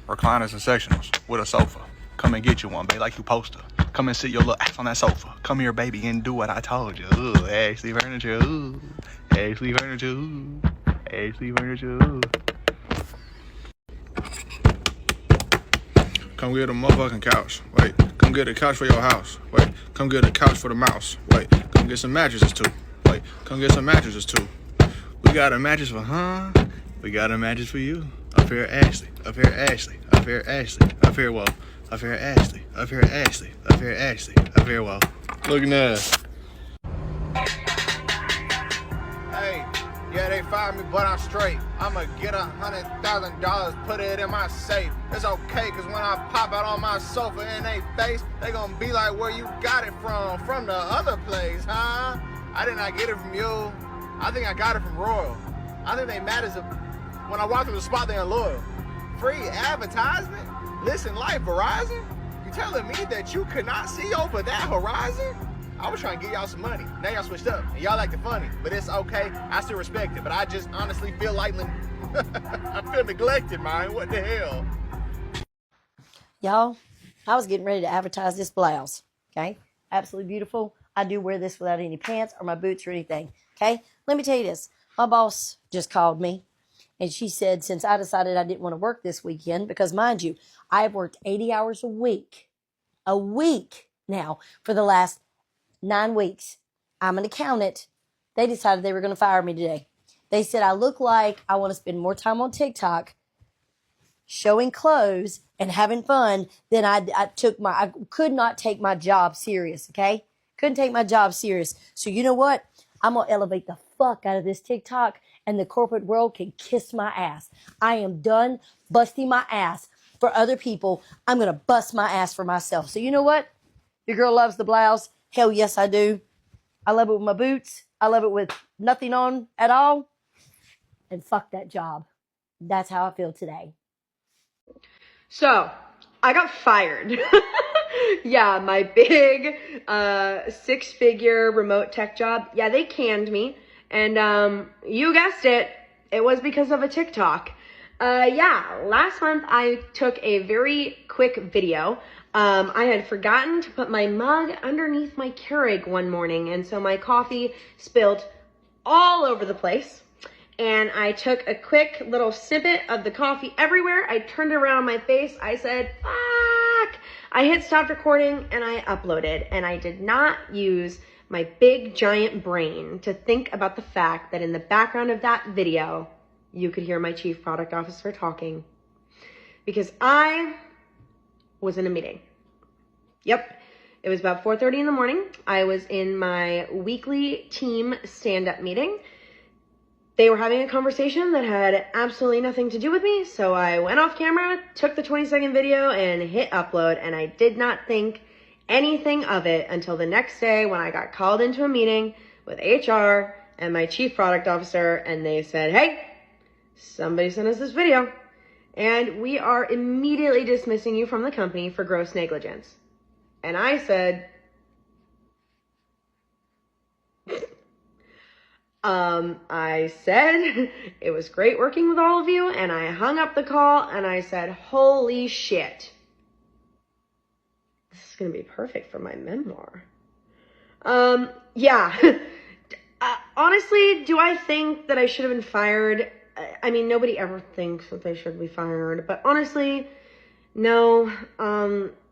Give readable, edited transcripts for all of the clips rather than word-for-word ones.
recliners and sectionals with a sofa. Come and get you one, babe, like you supposed to. Come and sit your little ass on that sofa. Come here, baby, and do what I told you. Ooh, Ashley Furniture. Ooh, Ashley Furniture. Ooh, Ashley Furniture. Ooh. Come get a motherfucking couch. Wait, come get a couch for your house. Wait, come get a couch for the mouse. Wait, come get some mattresses too. Wait, come get some mattresses too. We got a mattress for We got a mattress for you. Up here, Ashley. Up here, Ashley. Up here, Ashley. Up here, whoa. Up here, Ashley. Up here, Ashley. Up here, Ashley. Up here, whoa. Look at that. Hey, yeah, they fired me, but I'm straight. I'ma get $100,000, put it in my safe. It's okay, cause when I pop out on my sofa in they face, they gonna be like, where you got it from the other place, huh? I did not get it from you. I think I got it from Royal. I think they mad as a, when I walk through the spot, they unloyal. Free advertisement? Listen, like Verizon? You telling me that you could not see over that horizon? I was trying to get y'all some money. Now y'all switched up, and y'all like it funny, but it's okay. I still respect it, but I just honestly feel like I feel neglected, man. What the hell? Y'all, I was getting ready to advertise this blouse, okay? Absolutely beautiful. I do wear this without any pants or my boots or anything, okay? Let me tell you this. My boss just called me, and she said since I decided I didn't want to work this weekend, because mind you, I have worked 80 hours a week now for the last 9 weeks. I'm an accountant. They decided they were going to fire me today. They said I look like I want to spend more time on TikTok showing clothes and having fun than I could not take my job serious, okay? Couldn't take my job serious. So you know what? I'm going to elevate the fuck out of this TikTok, and the corporate world can kiss my ass. I am done busting my ass for other people. I'm going to bust my ass for myself. So you know what? Your girl loves the blouse. Hell yes, I do. I love it with my boots. I love it with nothing on at all. And fuck that job. That's how I feel today. So, I got fired. Yeah, my big 6-figure remote tech job. Yeah, they canned me. And you guessed it. It was because of a TikTok. Yeah, last month I took a very quick video. I had forgotten to put my mug underneath my Keurig one morning, and so my coffee spilled all over the place. And I took a quick little snippet of the coffee everywhere. I turned it around my face. I said, fuck. I hit stop recording and I uploaded. And I did not use my big giant brain to think about the fact that in the background of that video, you could hear my chief product officer talking. Because I was in a meeting. Yep. It was about 4:30 in the morning. I was in my weekly team stand-up meeting. They were having a conversation that had absolutely nothing to do with me, so I went off camera, took the 20-second video, and hit upload, and I did not think anything of it until the next day when I got called into a meeting with HR and my chief product officer, and they said, hey, somebody sent us this video, and we are immediately dismissing you from the company for gross negligence. And I said, it was great working with all of you, and I hung up the call and I said, holy shit. This is going to be perfect for my memoir. Yeah. Honestly, do I think that I should have been fired? I mean, nobody ever thinks that they should be fired, but honestly, no.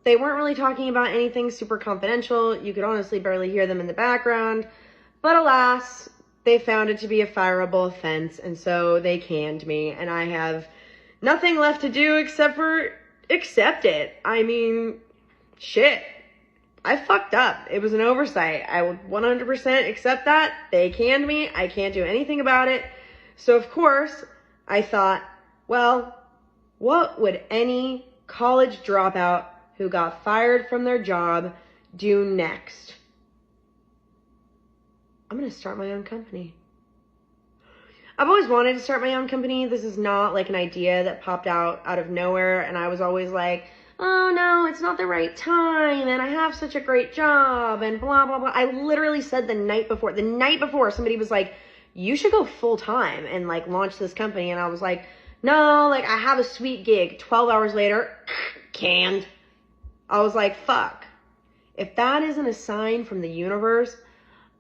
They weren't really talking about anything super confidential. You could honestly barely hear them in the background, but alas, they found it to be a fireable offense, and so they canned me, and I have nothing left to do except for accept it. I mean, shit. I fucked up. It was an oversight. I would 100% accept that. They canned me. I can't do anything about it. So, of course, I thought, well, what would any college dropout who got fired from their job do next? I'm going to start my own company. I've always wanted to start my own company. This is not like an idea that popped out of nowhere. And I was always like, oh no, it's not the right time. And I have such a great job and blah, blah, blah. I literally said the night before somebody was like, you should go full time and like launch this company. And I was like, No, like I have a sweet gig. 12 hours later, canned. I was like, fuck. If that isn't a sign from the universe,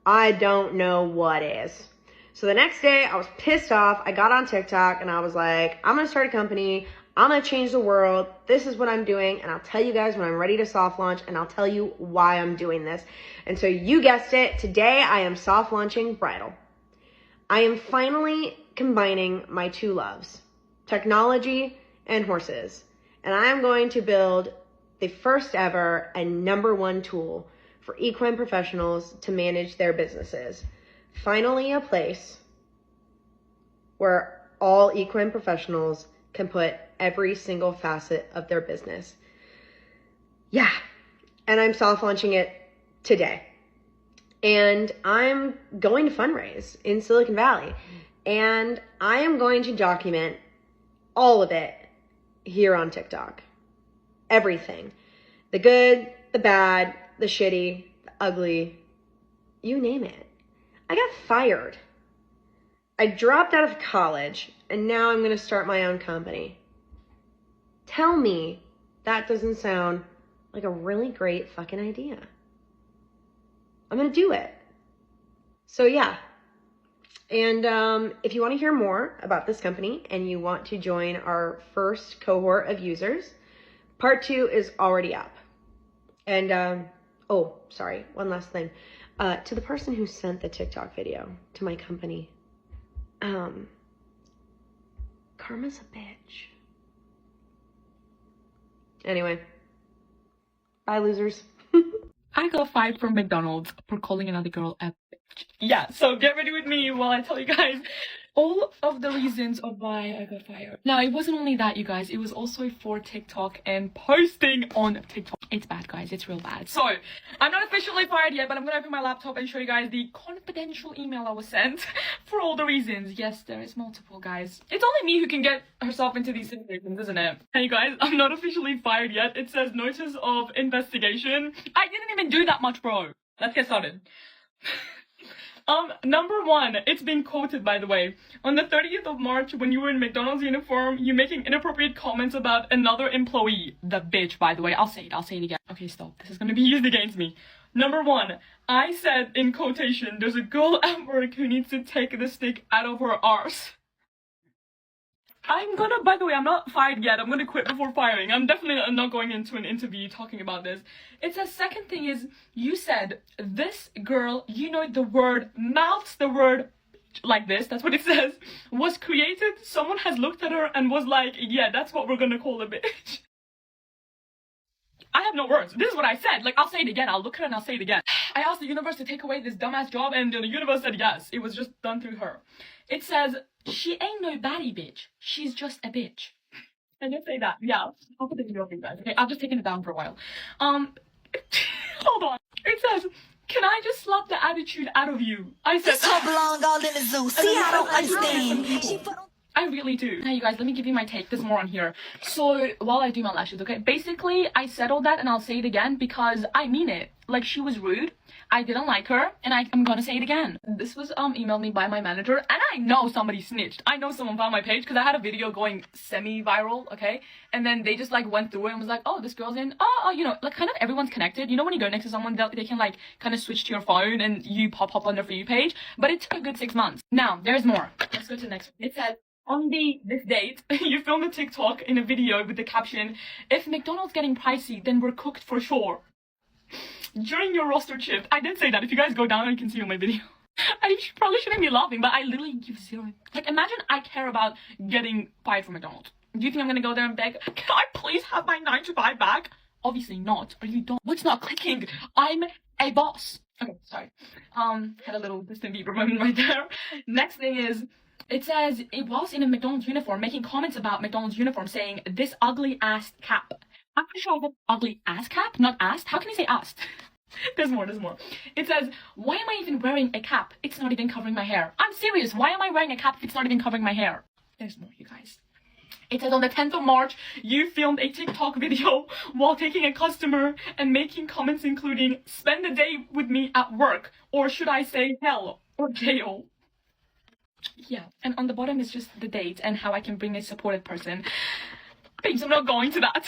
I don't know what is. So the next day I was pissed off. I got on TikTok and I was like, I'm gonna start a company. I'm gonna change the world. This is what I'm doing. And I'll tell you guys when I'm ready to soft launch, and I'll tell you why I'm doing this. And so you guessed it. Today I am soft launching bridal. I am finally combining my two loves, technology and horses. And I am going to build the first ever and #1 tool for equine professionals to manage their businesses. Finally, a place where all equine professionals can put every single facet of their business. Yeah, and I'm soft launching it today. And I'm going to fundraise in Silicon Valley. And I am going to document all of it here on TikTok. Everything. The good, the bad, the shitty, the ugly, you name it. I got fired. I dropped out of college, and now I'm going to start my own company. Tell me that doesn't sound like a really great fucking idea. I'm going to do it. So yeah. And if you want to hear more about this company and you want to join our first cohort of users, part 2 is already up. And, oh, sorry, one last thing. To the person who sent the TikTok video to my company, karma's a bitch. Anyway, bye, losers. I got fired from McDonald's for calling another girl a bitch. Yeah, so get ready with me while I tell you guys all of the reasons of why I got fired. Now, it wasn't only that, you guys. It was also for TikTok and posting on TikTok. It's bad, guys. It's real bad. So, I'm not officially fired yet, but I'm gonna open my laptop and show you guys the confidential email I was sent for all the reasons. Yes, there is multiple, guys. It's only me who can get herself into these situations, isn't it? And you guys, I'm not officially fired yet. It says notice of investigation. I didn't even do that much, bro. Let's get started. #1, it's been quoted, by the way. On the 30th of March, when you were in McDonald's uniform, you making inappropriate comments about another employee. The bitch, by the way. I'll say it again. Okay, stop. This is gonna be used against me. #1, I said in quotation, there's a girl at work who needs to take the stick out of her arse. By the way, I'm not fired yet. I'm gonna quit before firing. I'm definitely not going into an interview talking about this. It says, second thing is, you said, this girl, you know, the word, mouths the word like this, that's what it says, was created. Someone has looked at her and was like, yeah, that's what we're gonna call a bitch. I have no words. This is what I said. Like, I'll say it again. I'll look at her and I'll say it again. I asked the universe to take away this dumbass job, and the universe said yes. It was just done through her. It says, she ain't no baddie bitch. She's just a bitch. Can you say that? Yeah. I'll put the video up, you guys. Okay, I've just taken it down for a while. Hold on. It says, can I just slap the attitude out of you? I said So belong all in the zoo. See, I don't understand. I really do. Now, you guys, let me give you my take. There's more on here. So, while I do my lashes, okay? Basically, I said all that, and I'll say it again because I mean it. Like, she was rude. I didn't like her, and I'm gonna say it again. This was emailed me by my manager, and I know somebody snitched. I know someone found my page because I had a video going semi-viral, okay? And then they just like went through it and was like, oh, this girl's in, you know, like kind of everyone's connected. You know when you go next to someone, they can like kind of switch to your phone and you pop up on their For You page. But it took a good 6 months. Now, there's more. Let's go to the next one. It said, on this date, you filmed a TikTok in a video with the caption, if McDonald's getting pricey, then we're cooked for sure. During your roster shift, I did say that. If you guys go down, you can see on my video. I probably shouldn't be laughing, but I literally give zero. Like, imagine I care about getting fired from McDonald's. Do you think I'm gonna go there and beg, can I please have my 9 to 5 back? Obviously not. Are you dumb? What's not clicking? I'm a boss. Okay, sorry. Had a little Justin Bieber moment right there. Next thing is, it says, it was in a McDonald's uniform, making comments about McDonald's uniform, saying, this ugly ass cap. I'm pretty sure I said ugly ass cap, not assed. How can you say assed? There's more. It says, why am I even wearing a cap? It's not even covering my hair. I'm serious. Why am I wearing a cap if it's not even covering my hair? There's more, you guys. It says on the 10th of March, you filmed a TikTok video while taking a customer and making comments including, spend a day with me at work, or should I say hell or jail? Yeah, and on the bottom is just the date and how I can bring a supported person. Babes, I'm not going to that.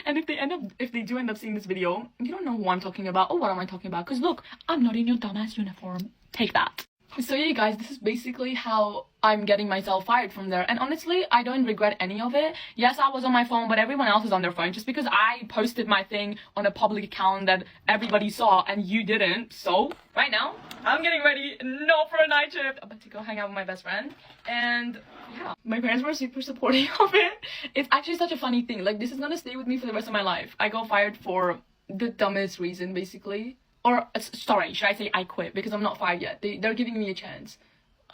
And if they do end up seeing this video, you don't know who I'm talking about or what am I talking about. Because look, I'm not in your dumbass uniform. Take that. So yeah, guys, this is basically how I'm getting myself fired from there. And honestly, I don't regret any of it. Yes, I was on my phone, but everyone else is on their phone. Just because I posted my thing on a public account that everybody saw and you didn't. So right now, I'm getting ready, not for a night shift, but to go hang out with my best friend. And yeah, my parents were super supportive of it. It's actually such a funny thing. Like, this is gonna stay with me for the rest of my life. I got fired for the dumbest reason, basically. Or, sorry, should I say I quit? Because I'm not fired yet. They're giving me a chance.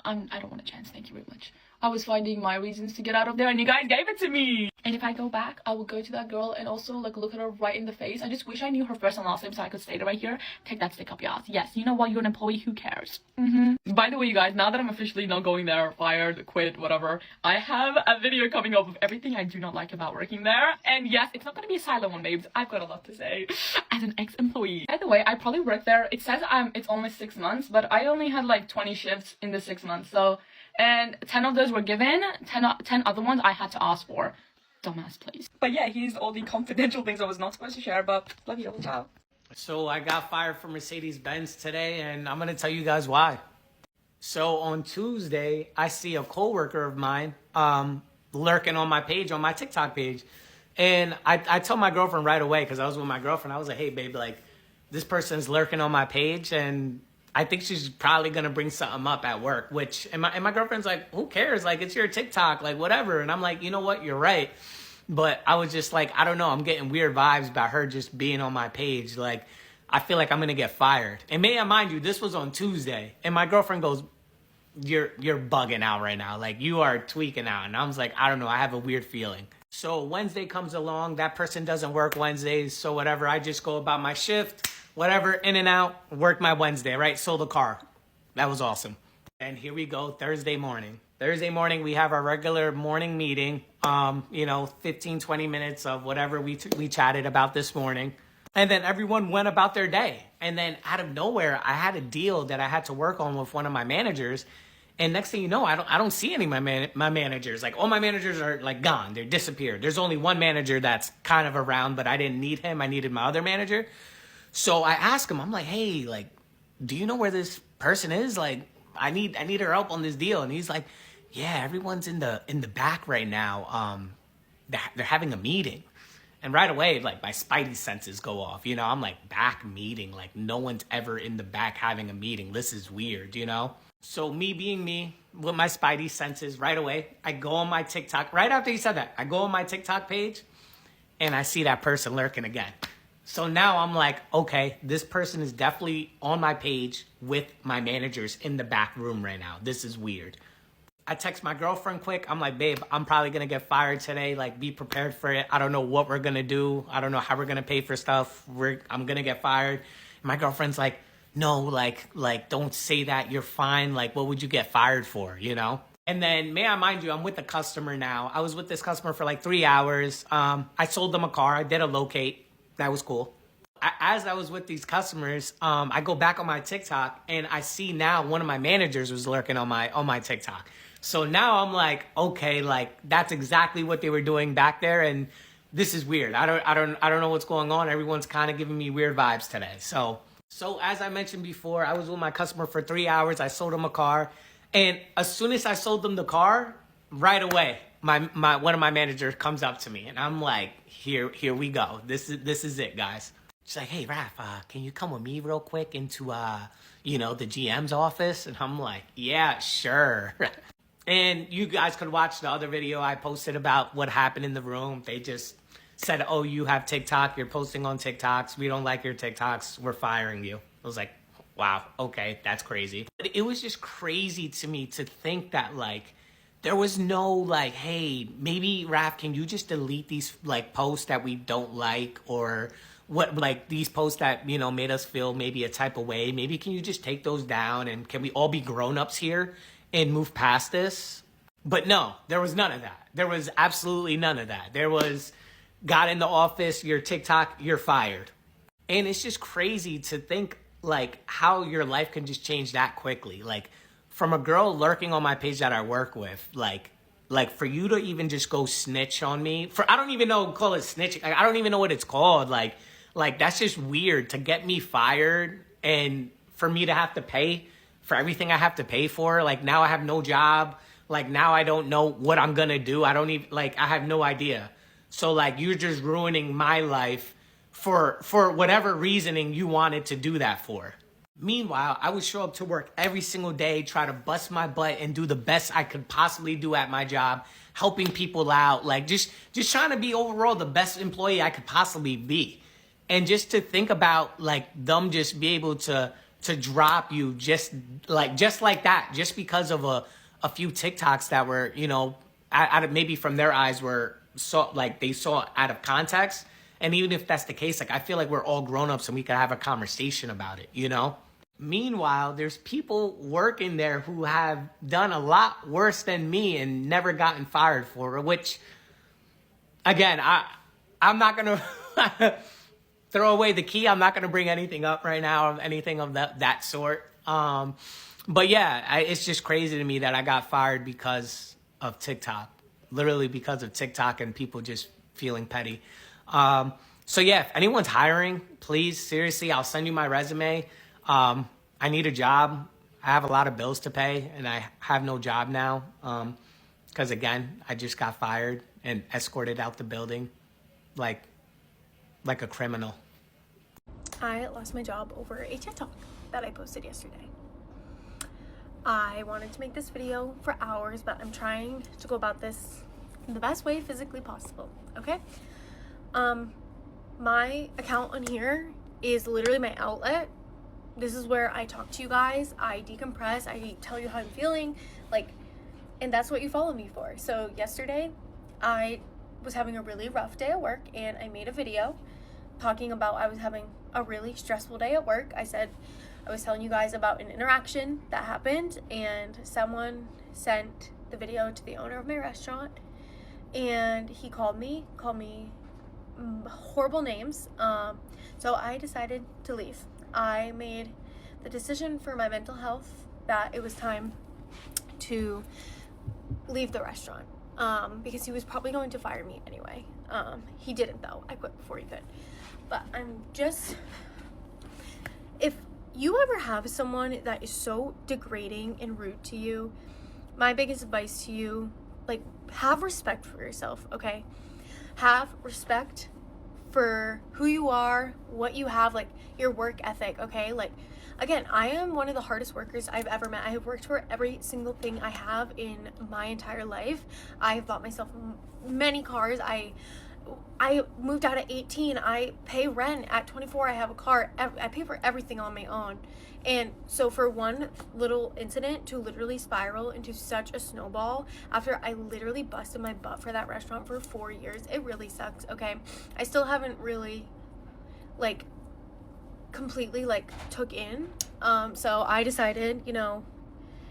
I don't want a chance, thank you very much. I was finding my reasons to get out of there and you guys gave it to me. And if I go back, I will go to that girl and also like look at her right in the face. I just wish I knew her first and last name so I could state it right here. Take that stick up your ass. Yes, you know what, you're an employee, who cares? By the way, you guys, now that I'm officially not going there, fired, quit, whatever, I have a video coming up of everything I do not like about working there. And yes, it's not gonna be a silent one, babes. I've got a lot to say as an ex-employee. By the way, I probably worked there. It says it's almost 6 months, but I only had like 20 shifts in the 6 months. So, and 10 of those were given, 10 other ones I had to ask for. Dumbass place. But yeah, here's all the confidential things I was not supposed to share, but love you, ciao. So I got fired from Mercedes-Benz today, and I'm going to tell you guys why. So on Tuesday, I see a coworker of mine lurking on my page, on my TikTok page. And I told my girlfriend right away, because I was with my girlfriend, I was like, hey, babe, like, this person's lurking on my page, and I think she's probably going to bring something up at work, and my girlfriend's like, who cares? Like, it's your TikTok, like, whatever. And I'm like, you know what? You're right. But I was just like, I don't know. I'm getting weird vibes about her just being on my page. Like, I feel like I'm going to get fired. And may I mind you, this was on Tuesday. And my girlfriend goes, you're bugging out right now. Like, you are tweaking out. And I was like, I don't know. I have a weird feeling. So Wednesday comes along. That person doesn't work Wednesdays. So whatever. I just go about my shift. Whatever, in and out, work my Wednesday, right? Sold a car. That was awesome. And here we go, Thursday morning. Thursday morning, we have our regular morning meeting. 15, 20 minutes of whatever we chatted about this morning. And then everyone went about their day. And then out of nowhere, I had a deal that I had to work on with one of my managers. And next thing you know, I don't see any of my managers. Like, all my managers are like gone. They're disappeared. There's only one manager that's kind of around, but I didn't need him. I needed my other manager. So I asked him, I'm like, hey, like, do you know where this person is? Like, I need her help on this deal. And he's like, yeah, everyone's in the back right now. They're having a meeting. And right away, like, my spidey senses go off. You know, I'm like, back meeting? Like, no one's ever in the back having a meeting. This is weird, you know? So me being me, with my spidey senses, right away, I go on my TikTok. Right after he said that, I go on my TikTok page, and I see that person lurking again. So now I'm like, okay, this person is definitely on my page with my managers in the back room right now. This is weird. I text my girlfriend quick. I'm like, babe, I'm probably going to get fired today. Like, be prepared for it. I don't know what we're going to do. I don't know how we're going to pay for stuff. I'm going to get fired. And my girlfriend's like, no, like, don't say that. You're fine. Like, what would you get fired for, you know? And then, may I mind you, I'm with a customer now. I was with this customer for like 3 hours. I sold them a car. I did a locate. That was cool. As I was with these customers, I go back on my TikTok and I see now one of my managers was lurking on my TikTok. So now I'm like, okay, like, that's exactly what they were doing back there, and this is weird. I don't know what's going on. Everyone's kind of giving me weird vibes today. So as I mentioned before, I was with my customer for 3 hours. I sold him a car, and as soon as I sold them the car, right away, one of my managers comes up to me, and I'm like, here we go. This is it, guys. She's like, hey, Raph, can you come with me real quick into, the GM's office? And I'm like, yeah, sure. And you guys could watch the other video I posted about what happened in the room. They just said, oh, you have TikTok. You're posting on TikToks. We don't like your TikToks. We're firing you. I was like, wow, okay, that's crazy. But it was just crazy to me to think that, like, there was no, like, hey, maybe, Raph, can you just delete these, like, posts that we don't like, or what, like, these posts that, you know, made us feel maybe a type of way? Maybe can you just take those down, and can we all be grown-ups here and move past this? But no, there was none of that. There was absolutely none of that. There was, got in the office, your TikTok, you're fired. And it's just crazy to think, like, how your life can just change that quickly. Like, from a girl lurking on my page that I work with, like for you to even just go snitch on me for, I don't even know, call it snitching. Like, I don't even know what it's called. Like that's just weird to get me fired and for me to have to pay for everything I have to pay for. Like now I have no job. Like now I don't know what I'm gonna do. I don't even, like, I have no idea. So like you're just ruining my life for whatever reasoning you wanted to do that for. Meanwhile, I would show up to work every single day, try to bust my butt and do the best I could possibly do at my job, helping people out, like just trying to be overall the best employee I could possibly be. And just to think about like them just be able to drop you just like that, just because of a few TikToks that were, you know, out of, maybe from their eyes were they saw out of context. And even if that's the case, like I feel like we're all grown-ups and we could have a conversation about it, you know? Meanwhile, there's people working there who have done a lot worse than me and never gotten fired for it, which, again, I'm not going to throw away the key. I'm not going to bring anything up right now of anything of that sort. But yeah, it's just crazy to me that I got fired because of TikTok, literally because of TikTok and people just feeling petty. So yeah, if anyone's hiring, please, seriously, I'll send you my resume. I need a job. I have a lot of bills to pay and I have no job now. Cause again, I just got fired and escorted out the building like a criminal. I lost my job over a TikTok that I posted yesterday. I wanted to make this video for hours, but I'm trying to go about this in the best way physically possible, okay? My account on here is literally my outlet. This is where I talk to you guys, I decompress, I tell you how I'm feeling, like, and that's what you follow me for. So yesterday, I was having a really rough day at work and I made a video talking about I was having a really stressful day at work. I was telling you guys about an interaction that happened and someone sent the video to the owner of my restaurant and he called me horrible names. So I decided to leave. I made the decision for my mental health that it was time to leave the restaurant because he was probably going to fire me anyway. He didn't though. I quit before he could. But I'm just, if you ever have someone that is so degrading and rude to you, my biggest advice to you, like, have respect for yourself, okay? Have respect for who you are, what you have, like your work ethic, okay? Like, again, I am one of the hardest workers I've ever met. I have worked for every single thing I have in my entire life. I have bought myself many cars. I moved out at 18. I pay rent at 24. I have a car. I pay for everything on my own. And so for one little incident to literally spiral into such a snowball after I literally busted my butt for that restaurant for 4 years, it really sucks, okay? I still haven't really, like, completely, like, took in. So I decided, you know,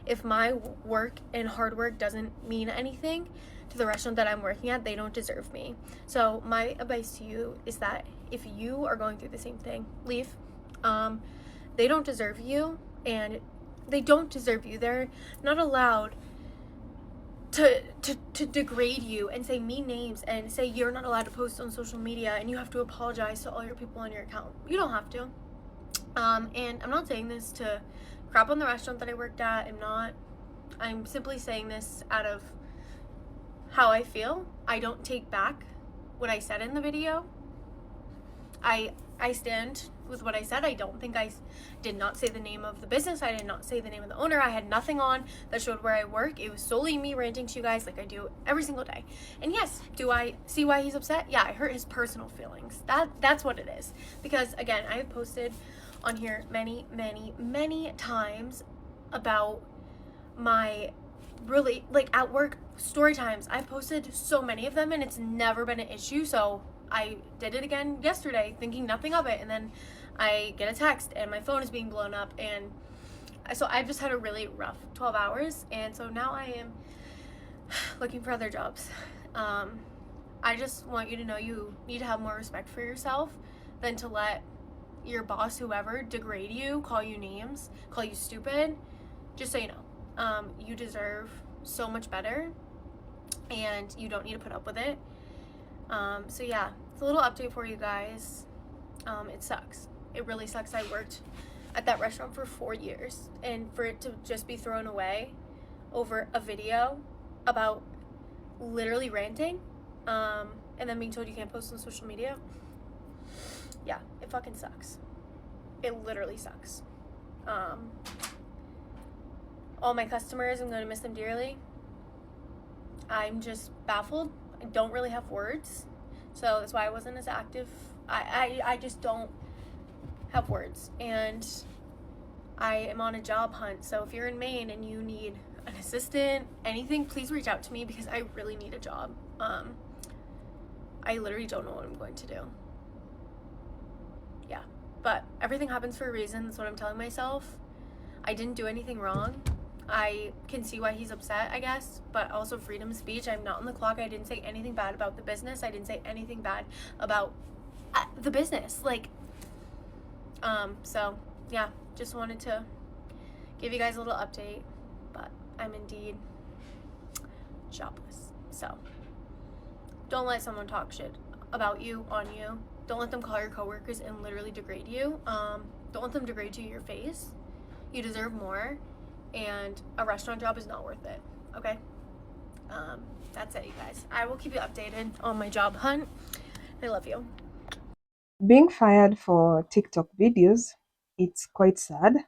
if my work and hard work doesn't mean anything to the restaurant that I'm working at, they don't deserve me. So my advice to you is that if you are going through the same thing, leave. They don't deserve you, and they don't deserve you. They're not allowed to degrade you and say mean names and say you're not allowed to post on social media and you have to apologize to all your people on your account. You don't have to. And I'm not saying this to crap on the restaurant that I worked at. I'm simply saying this out of how I feel. I don't take back what I said in the video. I stand with what I said. I don't think I did not say the name of the business. I did not say the name of the owner. I had nothing on that showed where I work. It was solely me ranting to you guys like I do every single day. And yes, do I see why he's upset? Yeah, I hurt his personal feelings. That's what it is. Because again, I have posted on here many, many, many times about my really, like, at work story times. I've posted so many of them and it's never been an issue. So I did it again yesterday thinking nothing of it, and then I get a text and my phone is being blown up, and so I've just had a really rough 12 hours, and so now I am looking for other jobs. I just want you to know you need to have more respect for yourself than to let your boss, whoever, degrade you, call you names, call you stupid, just so you know. You deserve so much better, and you don't need to put up with it. So yeah, it's a little update for you guys. It sucks. It really sucks. I worked at that restaurant for 4 years, and for it to just be thrown away over a video about literally ranting, and then being told you can't post on social media. Yeah, it fucking sucks. It literally sucks. All my customers, I'm gonna miss them dearly. I'm just baffled. I don't really have words, so that's why I wasn't as active. I just don't have words, and I am on a job hunt. So if you're in Maine and you need an assistant, anything, please reach out to me, because I really need a job. I literally don't know what I'm going to do. Yeah, but everything happens for a reason. That's what I'm telling myself. I didn't do anything wrong. I can see why he's upset, I guess, but also freedom of speech. I'm not on the clock. I didn't say anything bad about the business. I didn't say anything bad about the business. Like, so yeah, just wanted to give you guys a little update, but I'm indeed jobless. So don't let someone talk shit about you on you. Don't let them call your coworkers and literally degrade you. Don't let them degrade you to your face. You deserve more, and a restaurant job is not worth it. Okay? That's it, you guys. I will keep you updated on my job hunt. I love you. Being fired for TikTok videos, it's quite sad.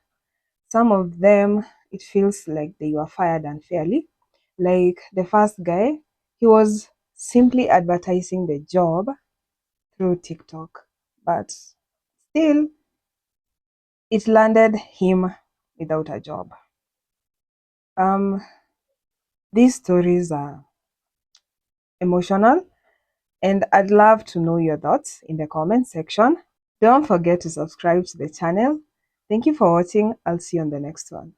Some of them, it feels like they were fired unfairly. Like the first guy, he was simply advertising the job through TikTok, but still, it landed him without a job. These stories are emotional, and I'd love to know your thoughts in the comment section. Don't forget to subscribe to the channel. Thank you for watching. I'll see you on the next one.